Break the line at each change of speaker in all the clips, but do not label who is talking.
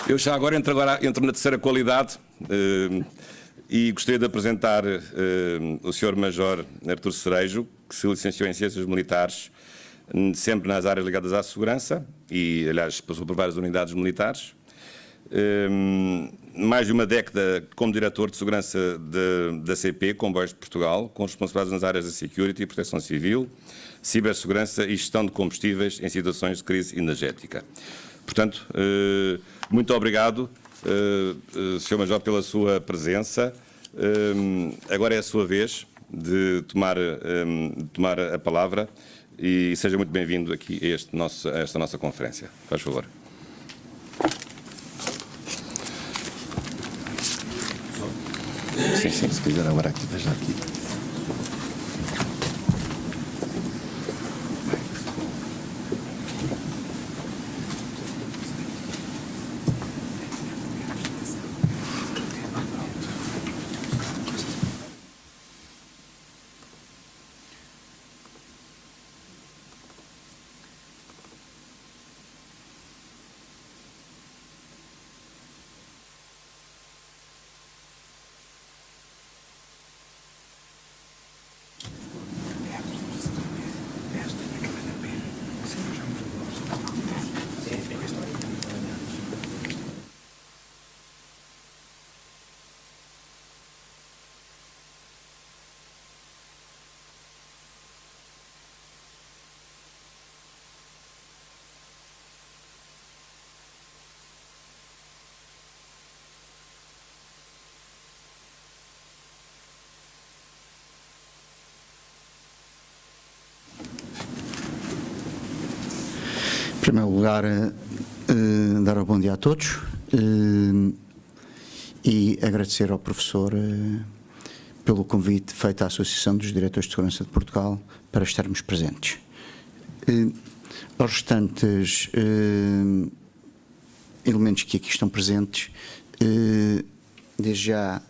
Eu já agora entro na terceira qualidade e gostaria de apresentar o Sr. Major Artur Cerejo, que se licenciou em Ciências Militares, sempre nas áreas ligadas à segurança e, aliás, passou por várias unidades militares. Mais de uma década como diretor de segurança da CP, Comboios de Portugal, com responsabilidades nas áreas da security, proteção civil, cibersegurança e gestão de combustíveis em situações de crise energética. Portanto, muito obrigado, Sr. Major, pela sua presença. Agora é a sua vez de tomar a palavra e seja muito bem-vindo aqui a esta nossa conferência. Faz favor. Sim, se quiser agora aqui, veja aqui.
Em primeiro lugar, dar o bom dia a todos e agradecer ao professor pelo convite feito à Associação dos Diretores de Segurança de Portugal para estarmos presentes. Aos restantes elementos que aqui estão presentes, desde já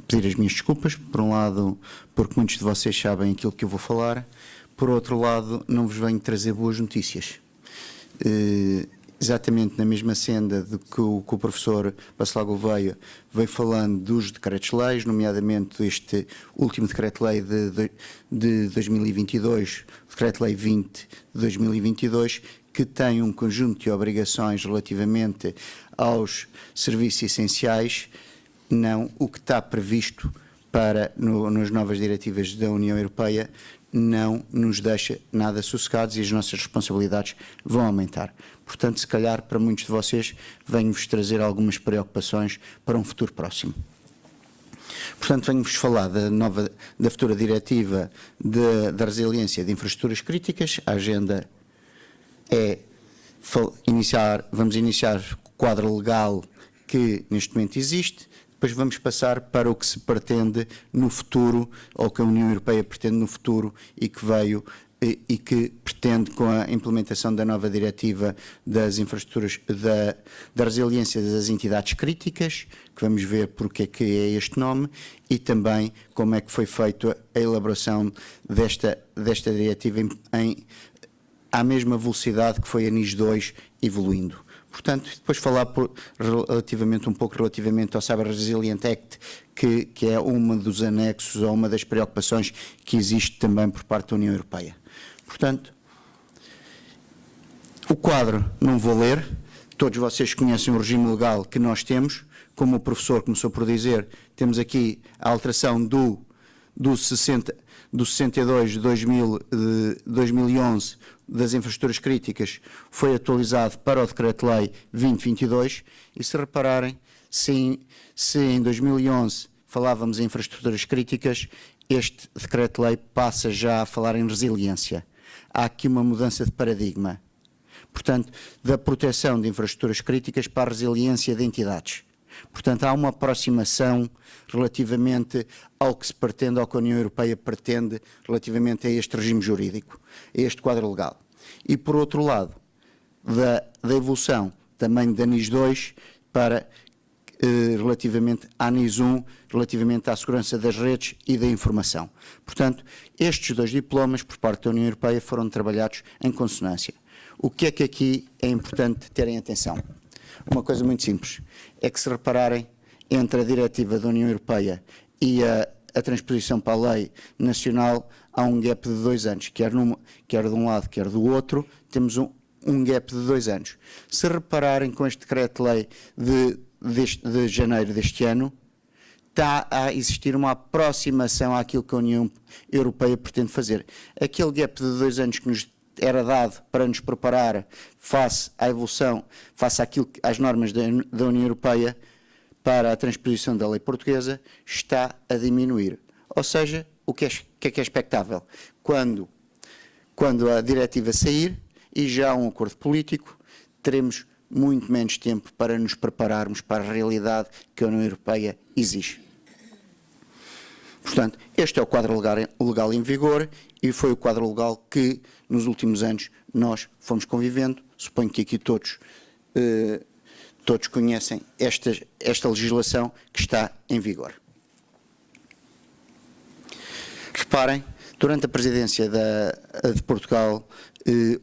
pedir as minhas desculpas, por um lado, porque muitos de vocês sabem aquilo que eu vou falar, por outro lado, não vos venho trazer boas notícias. Exatamente na mesma senda de que o professor Bacelar Gouveia veio falando dos decretos-leis, nomeadamente este último decreto-lei de 2022, decreto-lei 20 de 2022, que tem um conjunto de obrigações relativamente aos serviços essenciais, não o que está previsto nas novas diretivas da União Europeia, não nos deixa nada sossegados e as nossas responsabilidades vão aumentar. Portanto, se calhar, para muitos de vocês, venho-vos trazer algumas preocupações para um futuro próximo. Portanto, venho-vos falar da futura diretiva da resiliência de infraestruturas críticas. A agenda é vamos iniciar o quadro legal que neste momento existe. Depois vamos passar para o que se pretende no futuro, ou que a União Europeia pretende no futuro e que pretende com a implementação da nova diretiva das infraestruturas, da resiliência das entidades críticas, que vamos ver porque é que é este nome, e também como é que foi feita a elaboração desta diretiva à mesma velocidade que foi a NIS 2 evoluindo. Portanto, depois falar um pouco relativamente ao Cyber Resilient Act, que é um dos anexos ou uma das preocupações que existe também por parte da União Europeia. Portanto, o quadro não vou ler, todos vocês conhecem o regime legal que nós temos, como o professor começou por dizer, temos aqui a alteração do 62 de 2011 das infraestruturas críticas foi atualizado para o Decreto-Lei 2022 e se repararem, se em 2011 falávamos em infraestruturas críticas, este Decreto-Lei passa já a falar em resiliência. Há aqui uma mudança de paradigma. Portanto, da proteção de infraestruturas críticas para a resiliência de entidades. Portanto, há uma aproximação relativamente ao que se pretende, ao que a União Europeia pretende relativamente a este regime jurídico, a este quadro legal. E, por outro lado, da evolução também da NIS 2 para relativamente à NIS 1, relativamente à segurança das redes e da informação. Portanto, estes dois diplomas, por parte da União Europeia, foram trabalhados em consonância. O que é que aqui é importante terem atenção? uma coisa muito simples. É que, se repararem, entre a diretiva da União Europeia e a transposição para a lei nacional, há um gap de 2 anos. Quer de um lado, quer do outro, temos um gap de 2 anos. Se repararem, com este decreto-lei de janeiro deste ano, está a existir uma aproximação àquilo que a União Europeia pretende fazer. Aquele gap de 2 anos que nos era dado para nos preparar face à evolução, face às normas da União Europeia para a transposição da lei portuguesa, está a diminuir. Ou seja, o que é expectável? Quando a diretiva sair e já há um acordo político, teremos muito menos tempo para nos prepararmos para a realidade que a União Europeia exige. Portanto, este é o quadro legal em vigor e foi o quadro legal que, nos últimos anos, nós fomos convivendo. Suponho que aqui todos conhecem esta legislação que está em vigor. Reparem, durante a presidência de Portugal,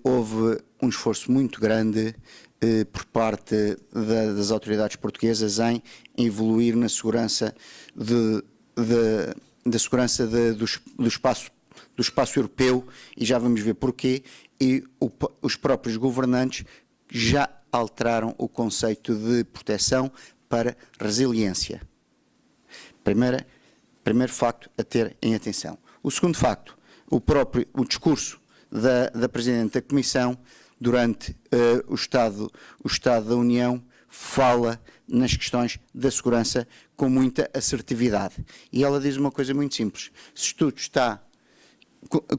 houve um esforço muito grande por parte das autoridades portuguesas em evoluir na segurança do espaço europeu, e já vamos ver porquê, e os próprios governantes já alteraram o conceito de proteção para resiliência. Primeiro facto a ter em atenção. O segundo facto, o discurso da Presidente da Comissão durante o Estado da União fala nas questões da segurança com muita assertividade. E ela diz uma coisa muito simples: se tudo está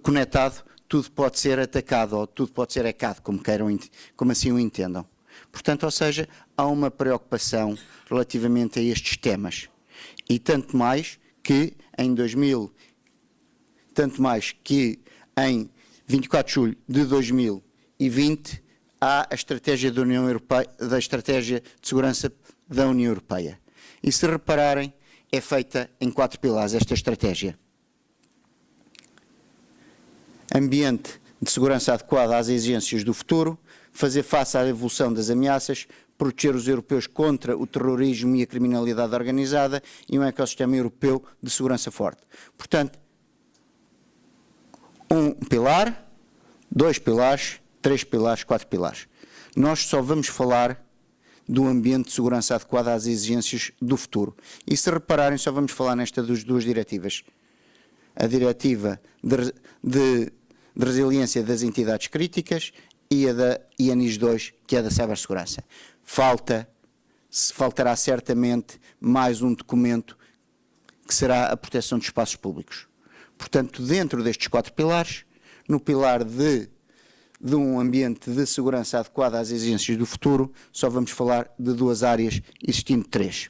conectado, tudo pode ser atacado ou tudo pode ser hackado, como assim o entendam. Portanto, ou seja, há uma preocupação relativamente a estes temas. E tanto mais que em 24 de julho de 2020 há a estratégia da União Europeia, da estratégia de segurança da União Europeia. E se repararem, é feita em 4 pilares esta estratégia: ambiente de segurança adequado às exigências do futuro, fazer face à evolução das ameaças, proteger os europeus contra o terrorismo e a criminalidade organizada e um ecossistema europeu de segurança forte. Portanto, um pilar, 2 pilares, 3 pilares, 4 pilares. Nós só vamos falar do ambiente de segurança adequado às exigências do futuro. E se repararem, só vamos falar nesta das 2 diretivas. A diretiva de resiliência das entidades críticas e a da IANIS 2, que é da cibersegurança. Faltará certamente mais um documento que será a proteção dos espaços públicos. Portanto, dentro destes 4 pilares, no pilar de um ambiente de segurança adequado às exigências do futuro, só vamos falar de 2 áreas, existindo 3.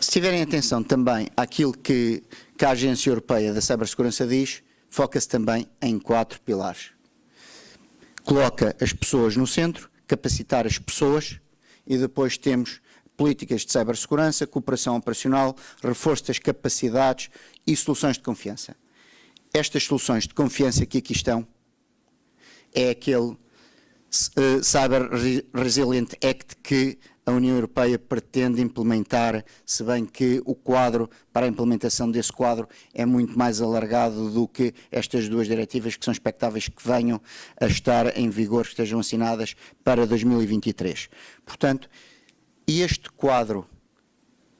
Se tiverem atenção também àquilo que a Agência Europeia da Cibersegurança diz, foca-se também em 4 pilares. Coloca as pessoas no centro, capacitar as pessoas, e depois temos políticas de cibersegurança, cooperação operacional, reforço das capacidades e soluções de confiança. Estas soluções de confiança que aqui estão é aquele Cyber Resilient Act que a União Europeia pretende implementar, se bem que o quadro para a implementação desse quadro é muito mais alargado do que estas 2 diretivas, que são expectáveis que venham a estar em vigor, que estejam assinadas para 2023. Portanto, este quadro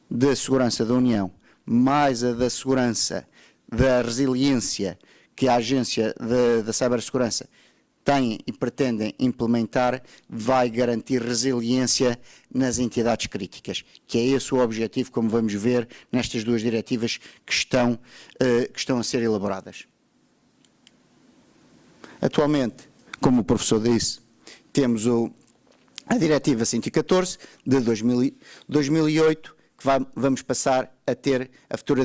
da segurança da União, mais a da segurança, da resiliência que a Agência da Cibersegurança tem e pretendem implementar, vai garantir resiliência nas entidades críticas, que é esse o objetivo, como vamos ver nestas 2 diretivas que estão a ser elaboradas. Atualmente, como o professor disse, temos a Diretiva 114 de 2008, que vamos passar a ter a futura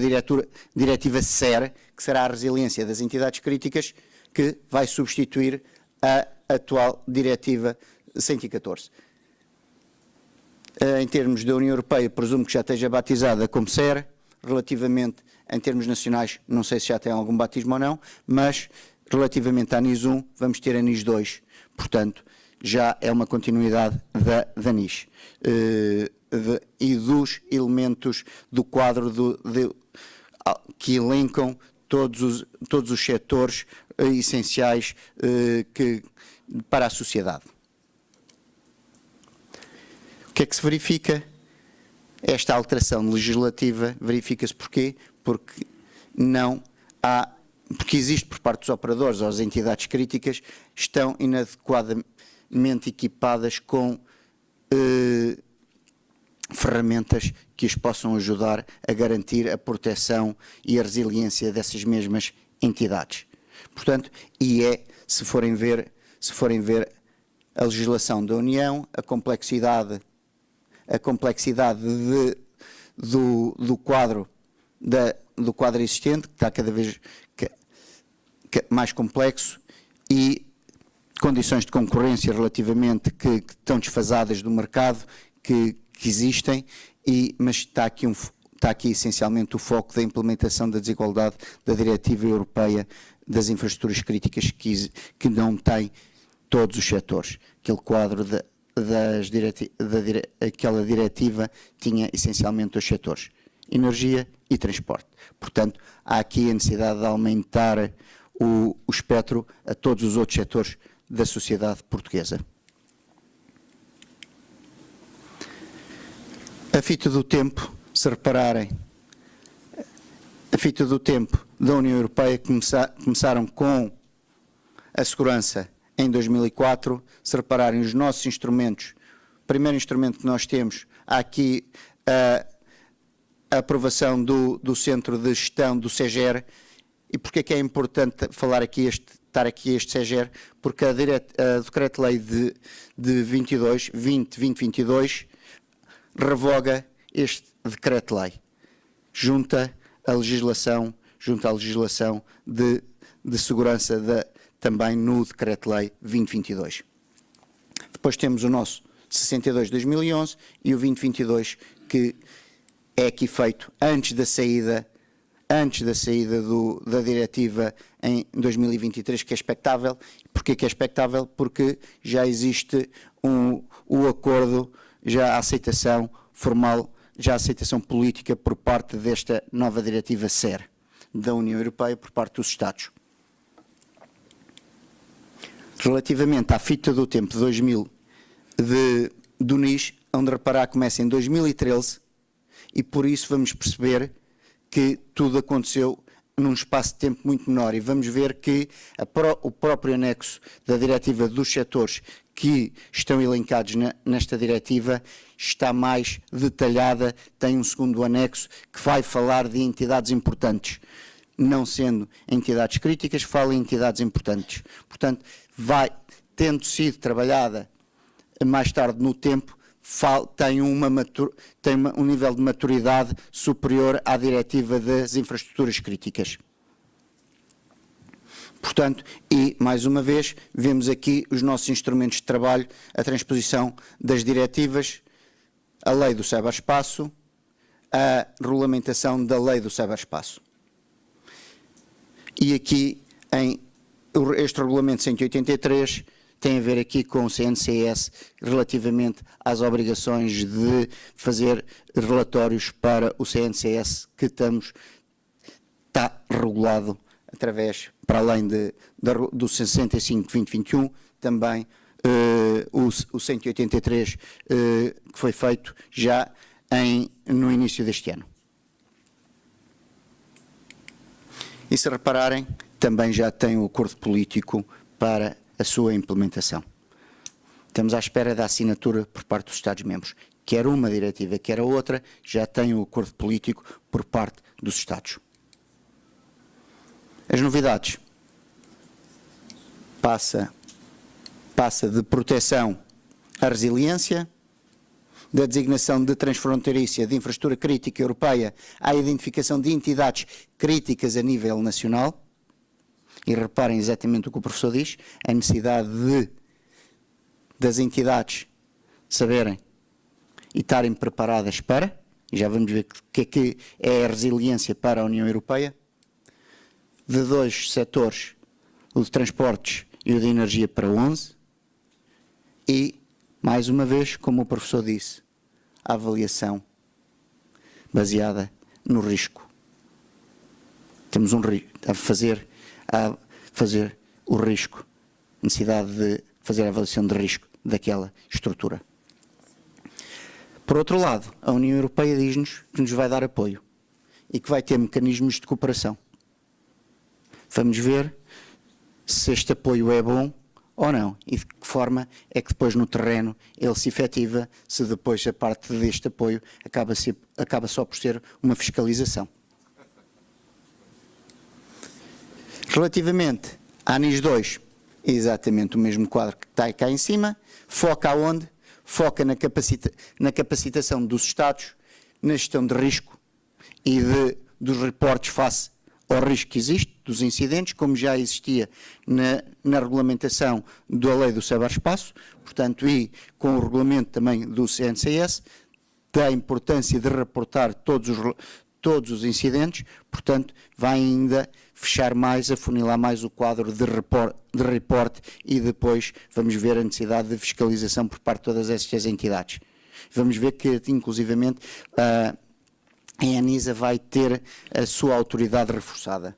Diretiva SER, que será a resiliência das entidades críticas, que vai substituir a atual Diretiva 114. Em termos da União Europeia, presumo que já esteja batizada como SER. Relativamente, em termos nacionais, não sei se já tem algum batismo ou não, mas relativamente à NIS 1, vamos ter a NIS 2, portanto, já é uma continuidade da NIS. E dos elementos do quadro que elencam todos os setores essenciais para a sociedade. O que é que se verifica? Esta alteração legislativa verifica-se porquê? Porque existe por parte dos operadores ou as entidades críticas estão inadequadamente equipadas com ferramentas que os possam ajudar a garantir a proteção e a resiliência dessas mesmas entidades. Portanto, se forem ver a legislação da União, a complexidade do quadro existente, que está cada vez mais complexo, e condições de concorrência relativamente que estão desfasadas do mercado, que existem, mas está aqui essencialmente o foco da implementação da desigualdade da Diretiva Europeia das Infraestruturas Críticas, que não tem todos os setores. Aquele quadro aquela diretiva tinha essencialmente dois setores: energia e transporte. Portanto, há aqui a necessidade de aumentar o espectro a todos os outros setores da sociedade portuguesa. A fita do tempo, se repararem, a fita do tempo da União Europeia começaram com a segurança em 2004. Se repararem os nossos instrumentos, o primeiro instrumento que nós temos, há aqui a aprovação do Centro de Gestão do SEGER. E porquê que é importante estar aqui este SEGER? Porque a Decreto-Lei de 2022 revoga este Decreto-Lei, junta a legislação de segurança também no Decreto-Lei 2022. Depois temos o nosso 62 de 2011 e o 2022, que é aqui feito antes da saída da diretiva em 2023, que é expectável. Porquê que é expectável? Porque já existe o acordo, já a aceitação formal, já a aceitação política por parte desta nova diretiva SER da União Europeia por parte dos Estados. Relativamente à fita do tempo de 2000 do NIS, onde reparar começa em 2013, e por isso vamos perceber que tudo aconteceu num espaço de tempo muito menor, e vamos ver que o próprio anexo da diretiva dos setores que estão elencados nesta diretiva está mais detalhada, tem um segundo anexo que vai falar de entidades importantes, não sendo entidades críticas, fala em entidades importantes. Portanto, tendo sido trabalhada mais tarde no tempo, tem um nível de maturidade superior à diretiva das infraestruturas críticas. Portanto, e mais uma vez, vemos aqui os nossos instrumentos de trabalho, a transposição das diretivas, a lei do ciberespaço, a regulamentação da lei do ciberespaço. E aqui, este regulamento 183 tem a ver aqui com o CNCS relativamente às obrigações de fazer relatórios para o CNCS, que está regulado através, para além do 65/2021, também o 183 que foi feito já no início deste ano. E se repararem, também já tem o acordo político para a sua implementação. Estamos à espera da assinatura por parte dos Estados-membros. Quer uma diretiva, quer a outra, já tem o acordo político por parte dos Estados. As novidades. Passa de proteção à resiliência, da designação de transfronteiriça de infraestrutura crítica europeia à identificação de entidades críticas a nível nacional. E reparem exatamente o que o professor diz, a necessidade das entidades saberem e estarem preparadas para, e já vamos ver o que é a resiliência para a União Europeia, de dois setores o de transportes e o de energia para 11, e, mais uma vez, como o professor disse, a avaliação baseada no risco. Temos a fazer o risco, necessidade de fazer a avaliação de risco daquela estrutura. Por outro lado, a União Europeia diz-nos que nos vai dar apoio e que vai ter mecanismos de cooperação. Vamos ver se este apoio é bom ou não e de que forma é que depois no terreno ele se efetiva, se depois a parte deste apoio acaba só por ser uma fiscalização. Relativamente à NIS 2, é exatamente o mesmo quadro que está cá em cima, foca aonde? Foca na capacitação dos Estados, na gestão de risco e dos reportes face ao risco que existe, dos incidentes, como já existia na regulamentação da lei do ciberespaço, portanto, e com o regulamento também do CNCS, da importância de reportar todos os incidentes, portanto, vai ainda fechar mais, afunilar mais o quadro de reporte e depois vamos ver a necessidade de fiscalização por parte de todas estas entidades. Vamos ver que, inclusivamente, a ANISA vai ter a sua autoridade reforçada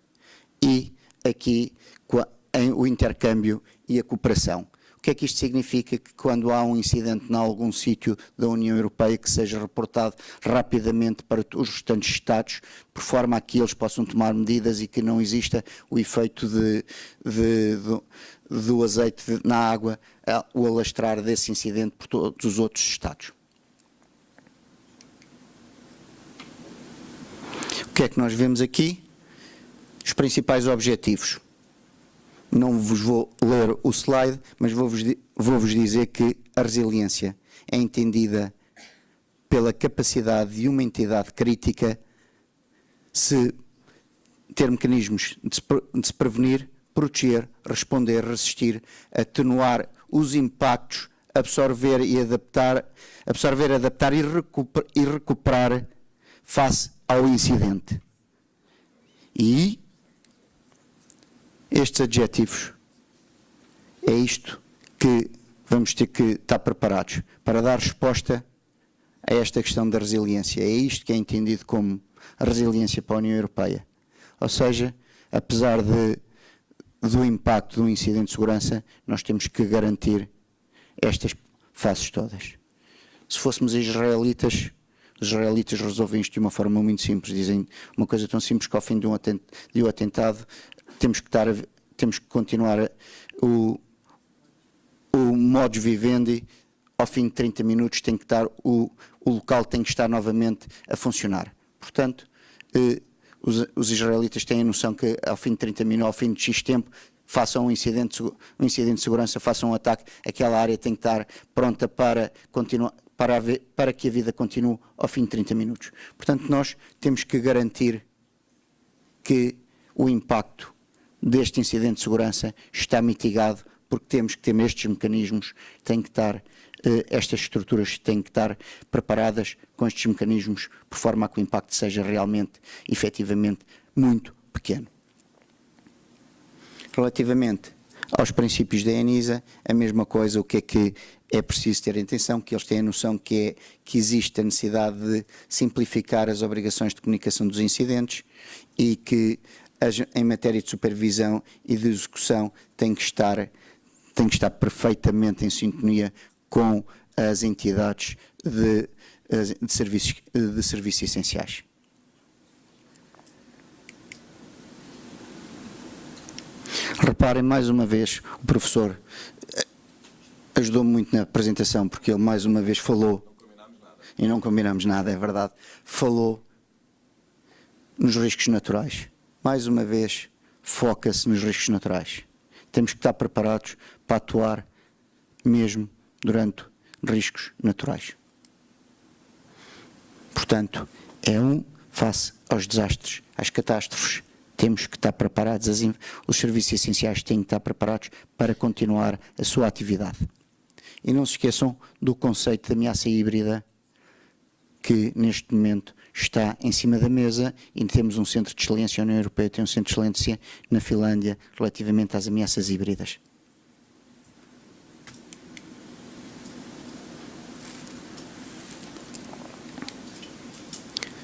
e aqui o intercâmbio e a cooperação. O que é que isto significa? Que quando há um incidente em algum sítio da União Europeia que seja reportado rapidamente para os restantes Estados, por forma a que eles possam tomar medidas e que não exista o efeito do azeite na água, o alastrar desse incidente por todos os outros Estados. O que é que nós vemos aqui? Os principais objetivos. Não vos vou ler o slide, mas vou-vos dizer que a resiliência é entendida pela capacidade de uma entidade crítica ter mecanismos de se prevenir, proteger, responder, resistir, atenuar os impactos, absorver, adaptar e recuperar face ao incidente. E estes adjetivos, é isto que vamos ter que estar preparados para dar resposta a esta questão da resiliência. É isto que é entendido como a resiliência para a União Europeia. Ou seja, apesar do impacto de um incidente de segurança, nós temos que garantir estas faces todas. Se fôssemos os israelitas resolvem isto de uma forma muito simples. Dizem uma coisa tão simples que ao fim de um atentado temos que continuar o modus vivendi, ao fim de 30 minutos tem que estar, o local tem que estar novamente a funcionar. Portanto, os israelitas têm a noção que ao fim de 30 minutos, ao fim de X tempo, façam um incidente de segurança, façam um ataque, aquela área tem que estar pronta para continuar, para que a vida continue ao fim de 30 minutos. Portanto, nós temos que garantir que o impacto deste incidente de segurança está mitigado, porque temos que ter estes mecanismos, estas estruturas têm que estar preparadas com estes mecanismos, por forma a que o impacto seja realmente, efetivamente, muito pequeno. Relativamente aos princípios da ENISA, a mesma coisa, o que é preciso ter atenção, que eles têm a noção que existe a necessidade de simplificar as obrigações de comunicação dos incidentes e que em matéria de supervisão e de execução tem que estar perfeitamente em sintonia com as entidades de serviços essenciais. Reparem, mais uma vez, o professor ajudou-me muito na apresentação, porque ele mais uma vez falou, e não combinamos nada, é verdade, falou nos riscos naturais. Mais uma vez, foca-se nos riscos naturais. Temos que estar preparados para atuar mesmo durante riscos naturais. Portanto, face aos desastres, às catástrofes, temos que estar preparados, os serviços essenciais têm que estar preparados para continuar a sua atividade. E não se esqueçam do conceito de ameaça híbrida que neste momento está em cima da mesa e temos um centro de excelência, a União Europeia tem um centro de excelência na Finlândia relativamente às ameaças híbridas.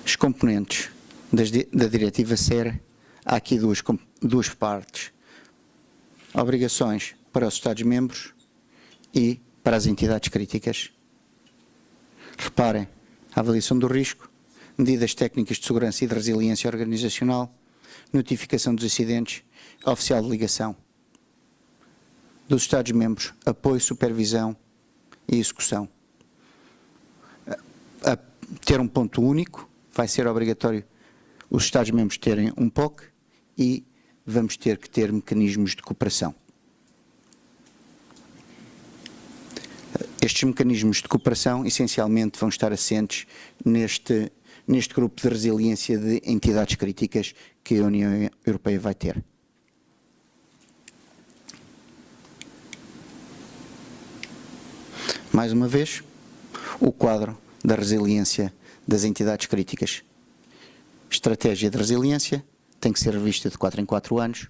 Os componentes da diretiva SER, há aqui duas partes. Obrigações para os Estados-membros e para as entidades críticas. Reparem, a avaliação do risco, medidas técnicas de segurança e de resiliência organizacional, notificação dos incidentes, oficial de ligação. Dos Estados-membros, apoio, supervisão e execução. A ter um ponto único, vai ser obrigatório os Estados-membros terem um POC e vamos ter que ter mecanismos de cooperação. Estes mecanismos de cooperação, essencialmente, vão estar assentes neste grupo de resiliência de entidades críticas que a União Europeia vai ter. Mais uma vez, o quadro da resiliência das entidades críticas. Estratégia de resiliência tem que ser revista de 4 em 4 anos.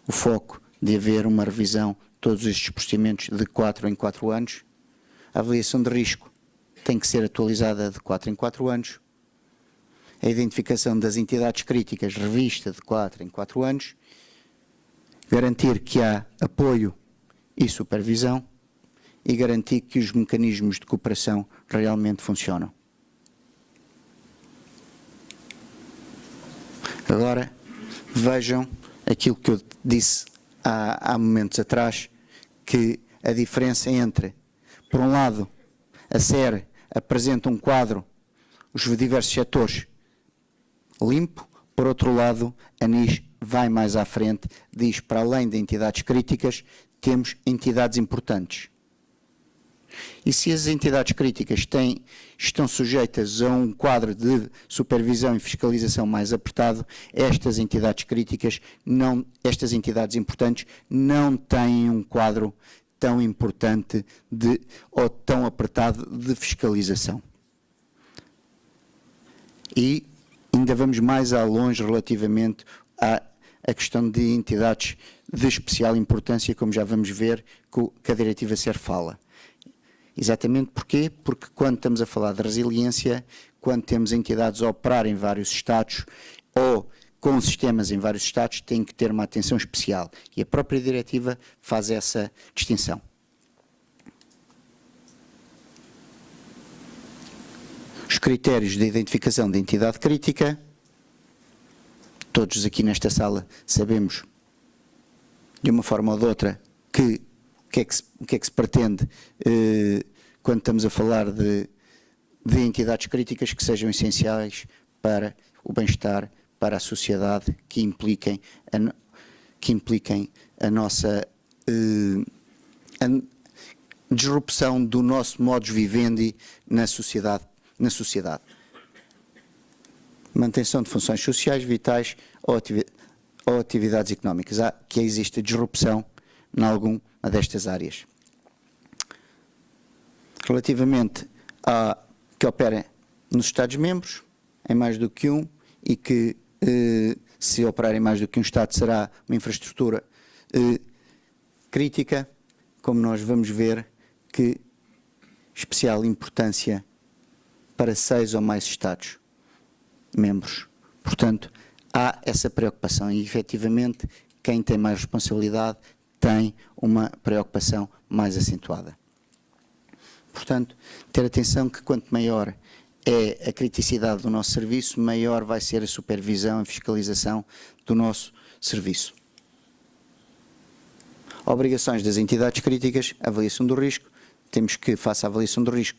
O foco de haver uma revisão de todos estes procedimentos de 4 em 4 anos. A avaliação de risco tem que ser atualizada de 4 em 4 anos. A identificação das entidades críticas revista de 4 em 4 anos. Garantir que há apoio e supervisão e garantir que os mecanismos de cooperação realmente funcionam. Agora, vejam aquilo que eu disse há momentos atrás, que a diferença entre, por um lado, a SER apresenta um quadro, os diversos setores, limpo, por outro lado, a NIS vai mais à frente, diz, para além de entidades críticas, temos entidades importantes. E se as entidades críticas estão sujeitas a um quadro de supervisão e fiscalização mais apertado, estas entidades críticas, estas entidades importantes, não têm um quadro tão importante ou tão apertado de fiscalização. E ainda vamos mais a longe relativamente à questão de entidades de especial importância, como já vamos ver que a diretiva SER fala. Exatamente porquê? Porque quando estamos a falar de resiliência, quando temos entidades a operar em vários estados ou com sistemas em vários estados, tem que ter uma atenção especial. E a própria diretiva faz essa distinção. Os critérios de identificação da entidade crítica, todos aqui nesta sala sabemos, de uma forma ou de outra, o que é que se pretende quando estamos a falar de entidades críticas que sejam essenciais para o bem-estar, para a sociedade, que impliquem a nossa disrupção do nosso modus vivendi na sociedade. Manutenção de funções sociais, vitais ou atividades económicas. Que existe disrupção em alguma destas áreas. Relativamente a que opera nos Estados-membros, em mais do que um, e que se operar em mais do que um Estado será uma infraestrutura crítica, como nós vamos ver que especial importância para 6 ou mais Estados-membros. Portanto, há essa preocupação e, efetivamente, quem tem mais responsabilidade tem uma preocupação mais acentuada. Portanto, ter atenção que quanto maior é a criticidade do nosso serviço, maior vai ser a supervisão e fiscalização do nosso serviço. Obrigações das entidades críticas, avaliação do risco, temos que, face à avaliação do risco,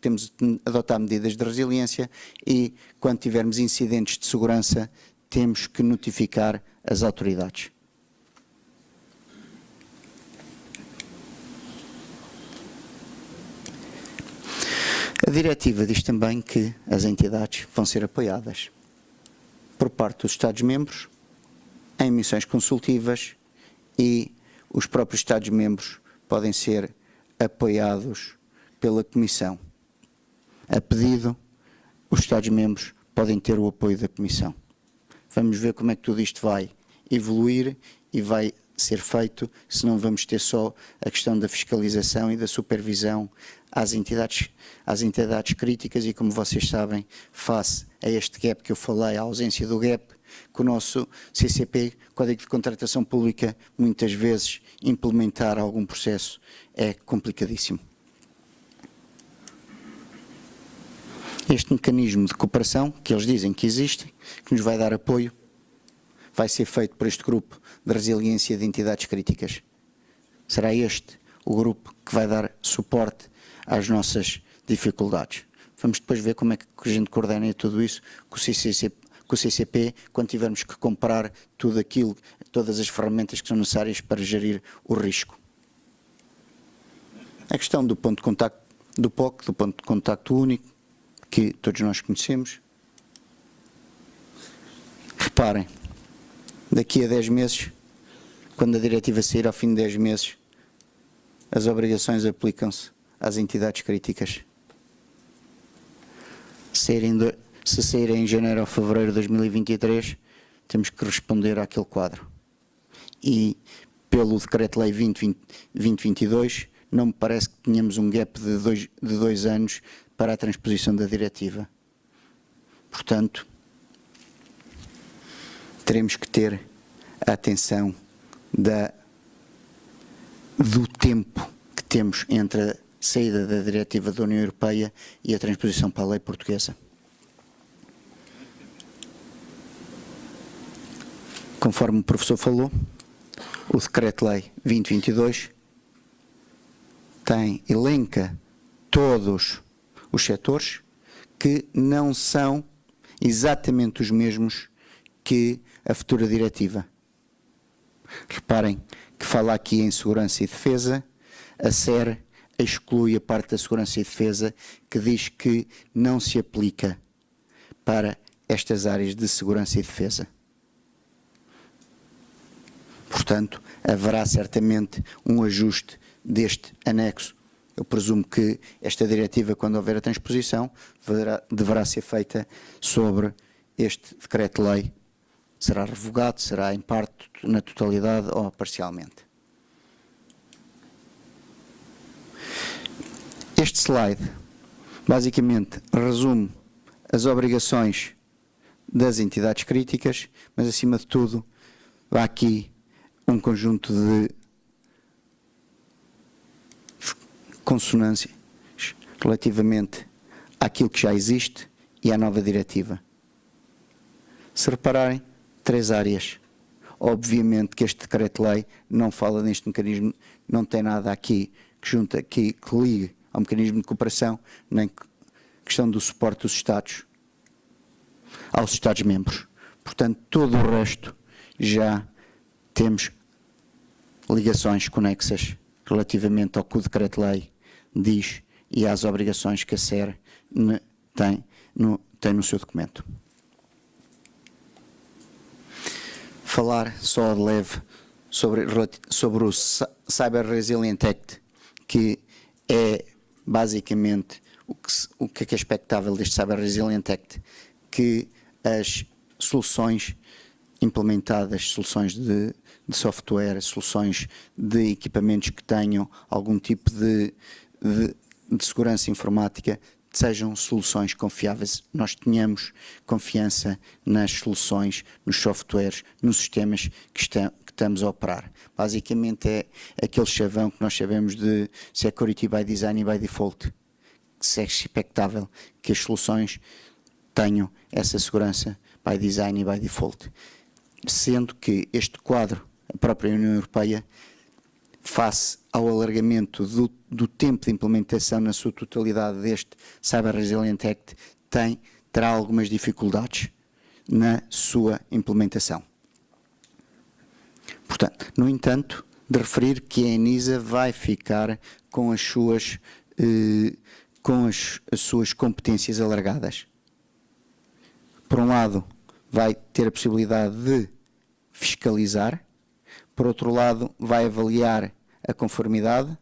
temos de adotar medidas de resiliência e, quando tivermos incidentes de segurança, temos que notificar as autoridades. A diretiva diz também que as entidades vão ser apoiadas por parte dos Estados-membros em missões consultivas e os próprios Estados-membros podem ser apoiados pela Comissão. A pedido, os Estados-membros podem ter o apoio da Comissão. Vamos ver como é que tudo isto vai evoluir e vai ser feito, senão vamos ter só a questão da fiscalização e da supervisão às entidades críticas e, como vocês sabem, face a este gap que eu falei, a ausência do gap, que o nosso CCP, Código de Contratação Pública, muitas vezes implementar algum processo é complicadíssimo. Este mecanismo de cooperação, que eles dizem que existe, que nos vai dar apoio, vai ser feito por este grupo de resiliência de entidades críticas. Será este o grupo que vai dar suporte às nossas dificuldades. Vamos depois ver como é que a gente coordena tudo isso com o CCP, quando tivermos que comprar tudo aquilo, todas as ferramentas que são necessárias para gerir o risco. A questão do ponto de contacto do POC, do ponto de contacto único, que todos nós conhecemos. Reparem, daqui a 10 meses, quando a diretiva sair ao fim de 10 meses, as obrigações aplicam-se às entidades críticas. Se saírem em janeiro ou fevereiro de 2023, temos que responder àquele quadro. E pelo Decreto-Lei 2022, não me parece que tenhamos um gap de dois anos para a transposição da diretiva. Portanto, teremos que ter a atenção do tempo que temos entre a saída da diretiva da União Europeia e a transposição para a lei portuguesa. Conforme o professor falou, o Decreto-Lei 2022 elenca todos os setores que não são exatamente os mesmos que a futura diretiva. Reparem que fala aqui em segurança e defesa, a SER exclui a parte da segurança e defesa que diz que não se aplica para estas áreas de segurança e defesa. Portanto, haverá certamente um ajuste deste anexo. Eu presumo que esta diretiva, quando houver a transposição, deverá ser feita sobre este decreto-lei. Será revogado, será em parte, na totalidade ou parcialmente. Este slide, basicamente, resume as obrigações das entidades críticas, mas, acima de tudo, há aqui um conjunto de consonâncias relativamente àquilo que já existe e à nova diretiva. Se repararem, 3 áreas. Obviamente que este decreto-lei não fala neste mecanismo, não tem nada aqui que ligue ao mecanismo de cooperação, nem questão do suporte dos Estados aos Estados-membros. Portanto, todo o resto já temos ligações conexas relativamente ao que o decreto-lei diz e às obrigações que a SER tem no seu documento. Falar só de leve sobre o Cyber Resilience Act, que é basicamente o que é expectável deste Cyber Resilience Act, que as soluções implementadas, soluções de software, soluções de equipamentos que tenham algum tipo de segurança informática, sejam soluções confiáveis, nós tenhamos confiança nas soluções, nos softwares, nos sistemas que estamos a operar. Basicamente é aquele chavão que nós sabemos de Security by Design e by Default, que é expectável que as soluções tenham essa segurança by Design e by Default. Sendo que este quadro, a própria União Europeia, face ao alargamento do tempo de implementação na sua totalidade deste Cyber Resilience Act, terá algumas dificuldades na sua implementação. Portanto, no entanto, de referir que a ENISA vai ficar com as suas competências alargadas. Por um lado, vai ter a possibilidade de fiscalizar, por outro lado, vai avaliar a conformidade,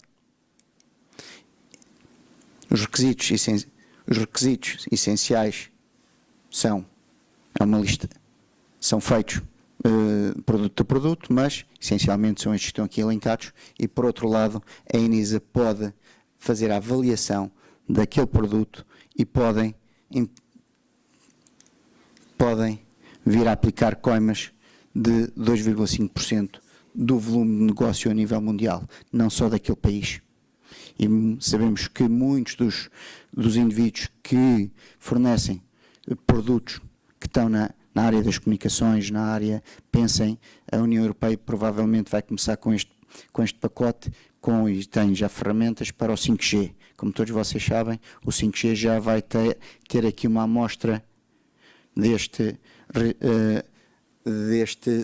os os requisitos essenciais é uma lista, são feitos produto a produto, mas essencialmente são estes que estão aqui elencados, e por outro lado a ENISA pode fazer a avaliação daquele produto e podem vir a aplicar coimas de 2,5% do volume de negócio a nível mundial, não só daquele país. E sabemos que muitos dos indivíduos que fornecem produtos que estão na área das comunicações, na área, pensem, a União Europeia provavelmente vai começar com este pacote, e tem já ferramentas para o 5G. Como todos vocês sabem, o 5G já vai ter aqui uma amostra deste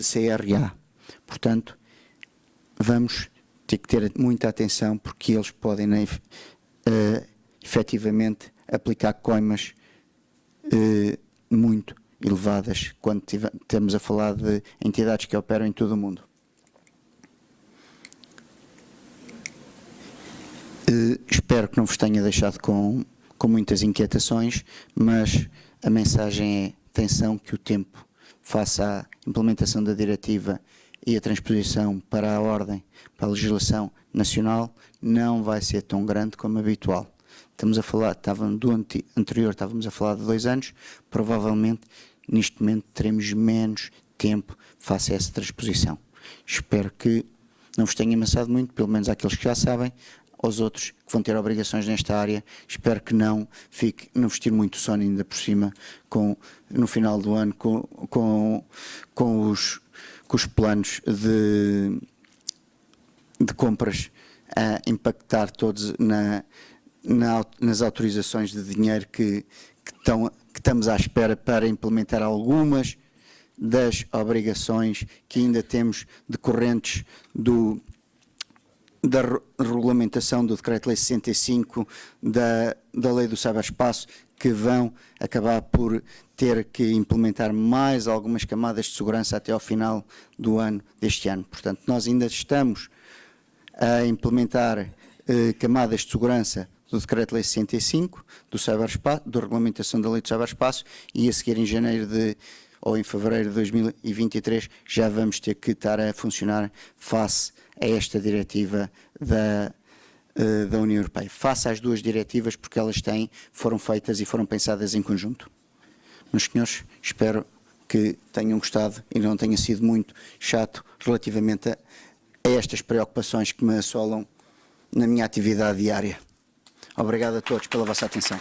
CRA. Portanto, vamos ter que ter muita atenção, porque eles podem efetivamente aplicar coimas muito elevadas quando estamos a falar de entidades que operam em todo o mundo. Espero que não vos tenha deixado com muitas inquietações, mas a mensagem é: atenção, que o tempo face à implementação da diretiva e a transposição para a ordem, para a legislação nacional, não vai ser tão grande como habitual. Estamos a falar, estávamos a falar de 2 anos, provavelmente neste momento teremos menos tempo face a essa transposição. Espero que não vos tenha amassado muito, pelo menos àqueles que já sabem. Aos outros que vão ter obrigações nesta área, espero que não vos tire muito sono ainda por cima, no final do ano, com os planos de compras a impactar todos nas autorizações de dinheiro que estamos à espera para implementar algumas das obrigações que ainda temos decorrentes da regulamentação do Decreto-Lei 65, da Lei do Ciberespaço, que vão acabar por ter que implementar mais algumas camadas de segurança até ao final do ano deste ano. Portanto, nós ainda estamos a implementar camadas de segurança do Decreto-Lei 65, da regulamentação da Lei do Ciberespaço, e a seguir em ou em fevereiro de 2023 já vamos ter que estar a funcionar face a esta diretiva da União Europeia. Face às 2 diretivas, porque elas foram feitas e foram pensadas em conjunto. Meus senhores, espero que tenham gostado e não tenha sido muito chato relativamente a estas preocupações que me assolam na minha atividade diária. Obrigado a todos pela vossa atenção.